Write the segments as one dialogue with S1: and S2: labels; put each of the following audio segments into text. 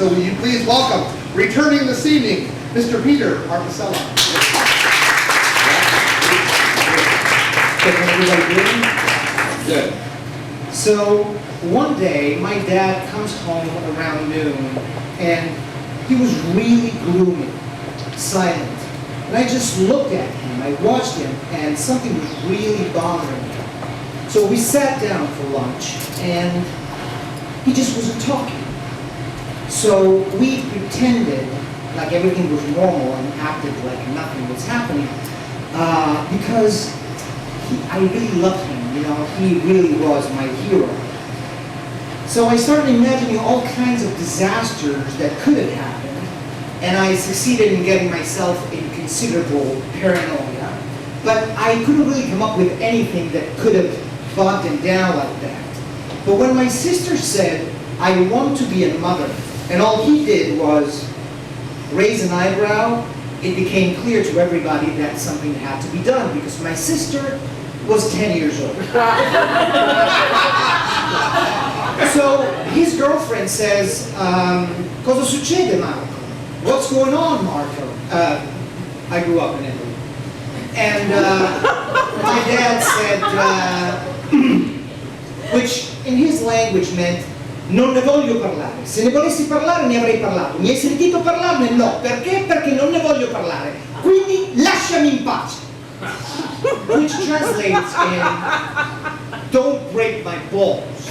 S1: So will you please welcome, returning this evening, Mr. Peter Arpesella.
S2: Everybody doing?
S1: Good.
S2: So one day, my dad comes home around noon, and he was really gloomy, silent. And I just looked at him, I watched him, and something was really bothering me. So we sat down for lunch, and he just wasn't talking. So we pretended like everything was normal and acted like nothing was happening, because I really loved him, you know, he really was my hero. So I started imagining all kinds of disasters that could have happened, and I succeeded in getting myself in considerable paranoia, but I couldn't really come up with anything that could have bogged him down like that. But when my sister said, "I want to be a mother," and all he did was raise an eyebrow, it became clear to everybody that something had to be done, because my sister was 10 years old. So his girlfriend says, "Cosa succede, Marco? What's going on, Marco?" I grew up in Italy. And my dad said, which in his language meant, "Non ne voglio parlare. Se ne volessi parlare ne avrei parlato. Mi hai sentito parlarne? No. Perché? Perché non ne voglio parlare. Quindi lasciami in pace." Which translates in, "Don't break my balls."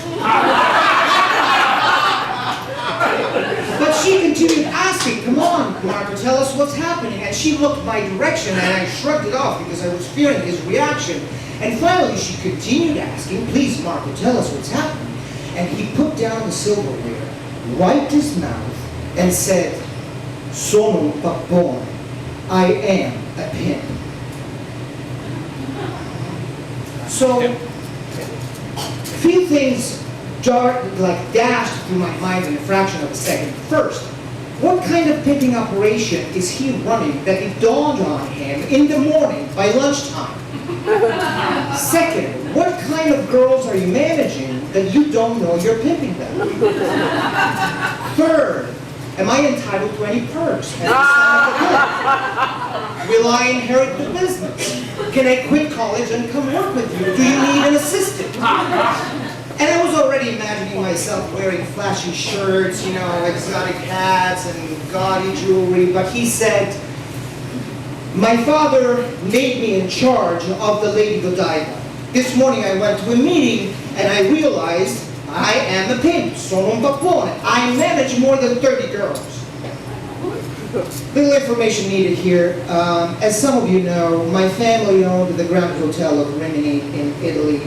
S2: But she continued asking, "Come on, Marco, tell us what's happening." And she looked my direction, and I shrugged it off because I was fearing his reaction. And finally she continued asking, "Please, Marco, tell us what's happening." And he put down the silverware, wiped his mouth, and said, "Sono un pappone. I am a pimp." So, a few things dashed through my mind in a fraction of a second. First, what kind of pimping operation is he running that it dawned on him in the morning by lunchtime? Second, what kind of girls are you managing that you don't know you're pimping them? Third, am I entitled to any perks at the sign of the bill? Will I inherit the business? Can I quit college and come work with you? Do you need an assistant? And I was already imagining myself wearing flashy shirts, you know, exotic hats and gaudy jewelry, but he said, "My father made me in charge of the Lady Godiva. This morning I went to a meeting and I realized I am a pimp, sono un pappone. I manage more than 30 girls." Little information needed here. As some of you know, my family owned the Grand Hotel of Rimini in Italy.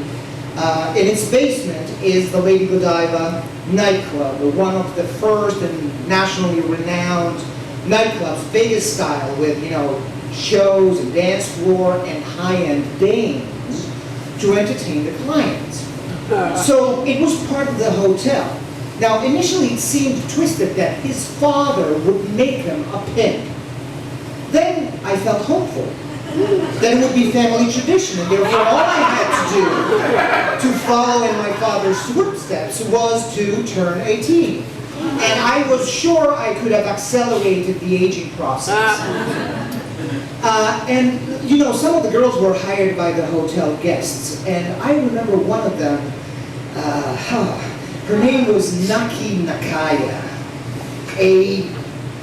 S2: In its basement is the Lady Godiva nightclub, one of the first and nationally renowned nightclubs, Vegas style, with, you know, shows and dance floor and high-end dames to entertain the clients. So it was part of the hotel. Now, initially it seemed twisted that his father would make him a pimp. Then I felt hopeful. Then it would be family tradition, and therefore all I had to do to follow in my father's footsteps was to turn 18. And I was sure I could have accelerated the aging process. And, you know, some of the girls were hired by the hotel guests, and I remember one of them, her name was Naki Nakaya, a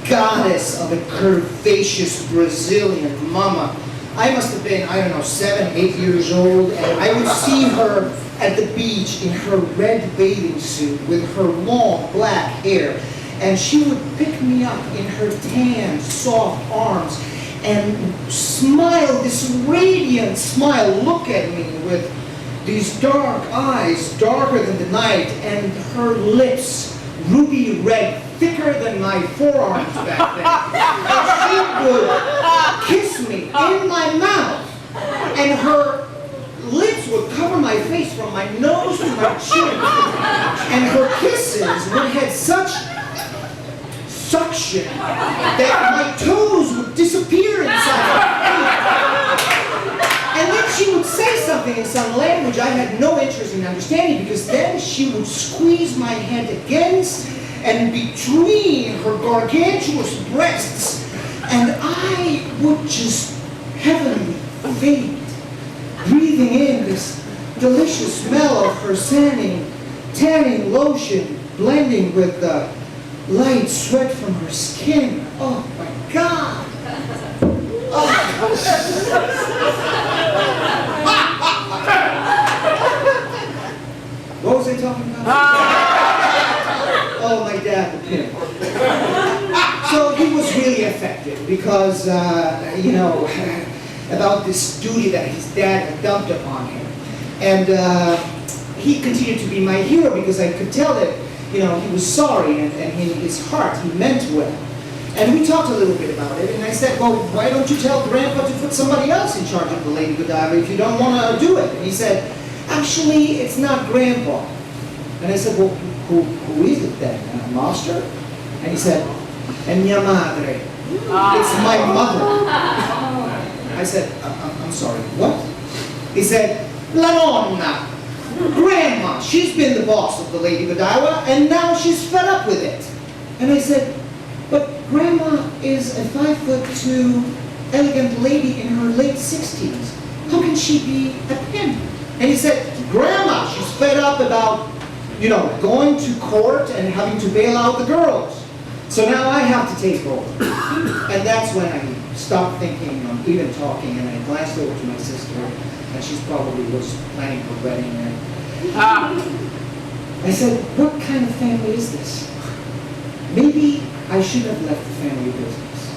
S2: goddess of a curvaceous Brazilian mama. I must have been, I don't know, 7, 8 years old, and I would see her at the beach in her red bathing suit with her long black hair, and she would pick me up in her tan, soft arms and smile, this radiant smile, look at me with these dark eyes, darker than the night, and her lips, ruby red, thicker than my forearms back then. And she would kiss me in my mouth, and her lips would cover my face from my nose to my chin, and her kisses would have such suction that my toes would disappear inside her feet. And then she would say something in some language I had no interest in understanding, because then she would squeeze my head against and between her gargantuous breasts, and I would just heavenly fade, breathing in this delicious smell of her tanning lotion, blending with the light sweat from her skin. Oh my God! Oh. What was I talking about? Oh, my dad, the pimp. So he was really affected because, you know, about this duty that his dad had dumped upon him. And he continued to be my hero because I could tell that, you know, he was sorry and in his heart he meant well. And we talked a little bit about it, and I said, well, why don't you tell Grandpa to put somebody else in charge of the Lady Godiva if you don't want to do it? And he said, actually, it's not Grandpa. And I said, well, who is it then? Master? And he said, "Es mia madre." It's my mother. I said, I'm sorry, what? He said, "La nonna." Grandma, she's been the boss of the Lady Godiva, and now she's fed up with it. And I said, but Grandma is a 5'2" elegant lady in her late 60s. How can she be a pimp? And he said, Grandma, she's fed up about, you know, going to court and having to bail out the girls. So now I have to take over. And that's when I stopped thinking on even talking, and I glanced over to my sister, and she probably was planning her wedding. And I said, what kind of family is this? Maybe I should have left the family business.